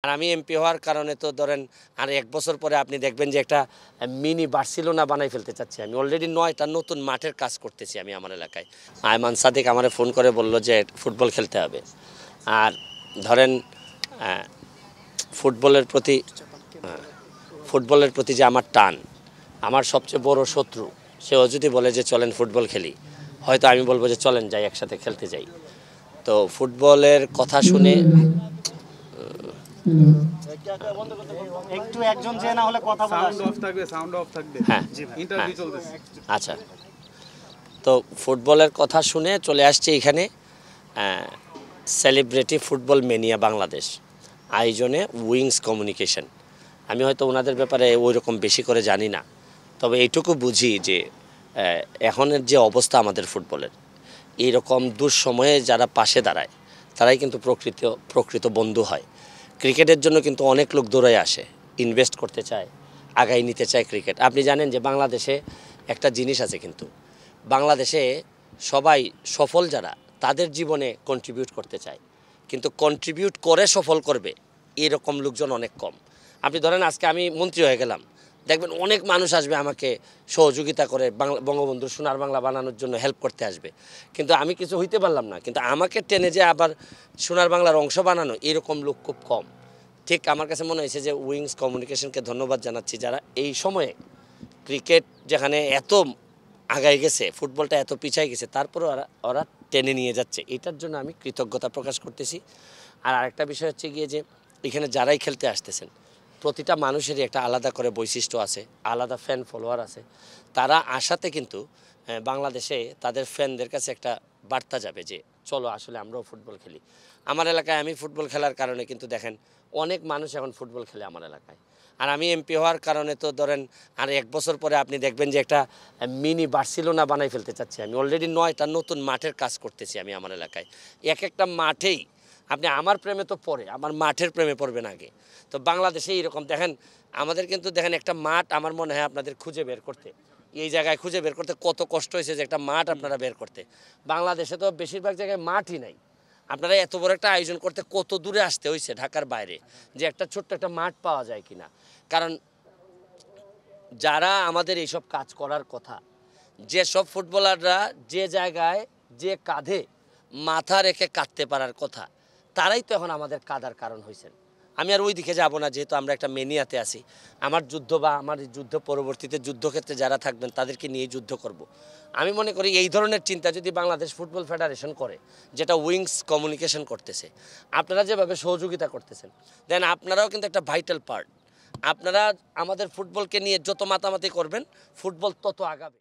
আর আমি এমপি হওয়ার কারণে তো ধরেন আর 1 বছর পরে আপনি দেখবেন যে একটা মিনি বার্সেলোনা বানাই ফেলতে চাচ্ছি। আমি অলরেডি 9টা নতুন মাঠের কাজ করতেছি আমি আমার এলাকায়। আয়মান সাদিক আমারে ফোন করে বলল যে ফুটবল খেলতে হবে। আর ধরেন ফুটবলের প্রতি ফুটবলের প্রতি যে আমার টান, আমার সবচেয়ে বড় শত্রু সেও যদি বলে যে চলেন ফুটবল খেলি, হয়তো আমি বলবো যে চলেন যাই একসাথে খেলতে যাই। তো ফুটবলের কথা শুনে একটু একজন যে না হলে কথা বলা সাউন্ড অফ থাকবে হ্যাঁ ইন্টারভিউ চলতেছে। আচ্ছা, তো ফুটবলের কথা শুনে চলে আসছে এখানে সেলিব্রিটি ফুটবল মেনিয়া বাংলাদেশ আয়োজনে উইংস কমিউনিকেশন। আমি হয়তো ওনাদের ব্যাপারে ওই রকম বেশি করে জানি না, তবে এইটুকু বুঝি যে এখনের যে অবস্থা আমাদের ফুটবলের, এইরকম দুঃসময়ে যারা পাশে দাঁড়ায় তারাই কিন্তু প্রকৃত বন্ধু হয়। ক্রিকেটের জন্য কিন্তু অনেক লোক দৌড়ে আসে, ইনভেস্ট করতে চায়, আগায় নিতে চায় ক্রিকেট। আপনি জানেন যে বাংলাদেশে একটা জিনিস আছে, কিন্তু বাংলাদেশে সবাই সফল যারা তাদের জীবনে কন্ট্রিবিউট করতে চায়, কিন্তু কন্ট্রিবিউট করে সফল করবে এরকম লোকজন অনেক কম। আপনি ধরেন আজকে আমি মন্ত্রী হয়ে গেলাম, দেখবেন অনেক মানুষ আসবে আমাকে সহযোগিতা করে বঙ্গবন্ধুর সোনার বাংলা বানানোর জন্য হেল্প করতে আসবে, কিন্তু আমি কিছু হইতে পারলাম না, কিন্তু আমাকে টেনে যে আবার সোনার বাংলার অংশ বানানো এরকম লোক খুব কম। ঠিক আমার কাছে মনে হয়েছে যে উইংস কমিউনিকেশনকে ধন্যবাদ জানাচ্ছি, যারা এই সময়ে ক্রিকেট যেখানে এত আগায় গেছে, ফুটবলটা এত পিছায় গেছে, তারপরে ওরা টেনে নিয়ে যাচ্ছে, এটার জন্য আমি কৃতজ্ঞতা প্রকাশ করতেছি। আর আরেকটা বিষয় হচ্ছে গিয়ে যে এখানে যারাই খেলতে আসতেছেন প্রতিটা মানুষেরই একটা আলাদা করে বৈশিষ্ট্য আছে, আলাদা ফ্যান ফলোয়ার আছে। তারা আসাতে কিন্তু বাংলাদেশে তাদের ফ্যানদের কাছে একটা বার্তা যাবে যে চলো আসলে আমরাও ফুটবল খেলি। আমার এলাকায় আমি ফুটবল খেলার কারণে কিন্তু দেখেন অনেক মানুষ এখন ফুটবল খেলে আমার এলাকায়। আর আমি এমপি হওয়ার কারণে তো ধরেন আর 1 বছর পরে আপনি দেখবেন যে একটা মিনি বার্সেলোনা বানাই ফেলতে চাচ্ছি। আমি অলরেডি 9টা নতুন মাঠের কাজ করতেছি আমি আমার এলাকায়। একটা মাঠেই আপনি আমার প্রেমে তো পড়ে, আমার মাঠের প্রেমে পড়বেন আগে। তো বাংলাদেশে এইরকম দেখেন, আমাদের কিন্তু দেখেন একটা মাঠ আমার মনে হয় আপনাদের খুঁজে বের করতে, এই জায়গায় খুঁজে বের করতে কত কষ্ট হয়েছে যে একটা মাঠ আপনারা বের করতে। বাংলাদেশে তো বেশিরভাগ জায়গায় মাঠই নাই। আপনারা এত বড় একটা আয়োজন করতে কত দূরে আসতে হয়েছে ঢাকার বাইরে, যে একটা ছোট্ট একটা মাঠ পাওয়া যায় কিনা। কারণ যারা আমাদের এইসব কাজ করার কথা, যেসব ফুটবলাররা যে জায়গায় যে কাঁধে মাথা রেখে কাঁদতে পারার কথা, তারাই তো এখন আমাদের কাঁদার কারণ হয়েছেন। আমি আর ওই দিকে যাব না, যেহেতু আমরা একটা মেনিয়াতে আছি। আমার যুদ্ধ বা আমার যুদ্ধ পরবর্তীতে যুদ্ধক্ষেত্রে যারা থাকবেন তাদেরকে নিয়ে যুদ্ধ করব। আমি মনে করি এই ধরনের চিন্তা যদি বাংলাদেশ ফুটবল ফেডারেশন করে, যেটা উইংস কমিউনিকেশন করতেছে, আপনারা যেভাবে সহযোগিতা করতেছেন, দেন আপনারাও কিন্তু একটা ভাইটাল পার্ট। আপনারা আমাদের ফুটবলকে নিয়ে যত মাতামাতি করবেন, ফুটবল তত আগাবে।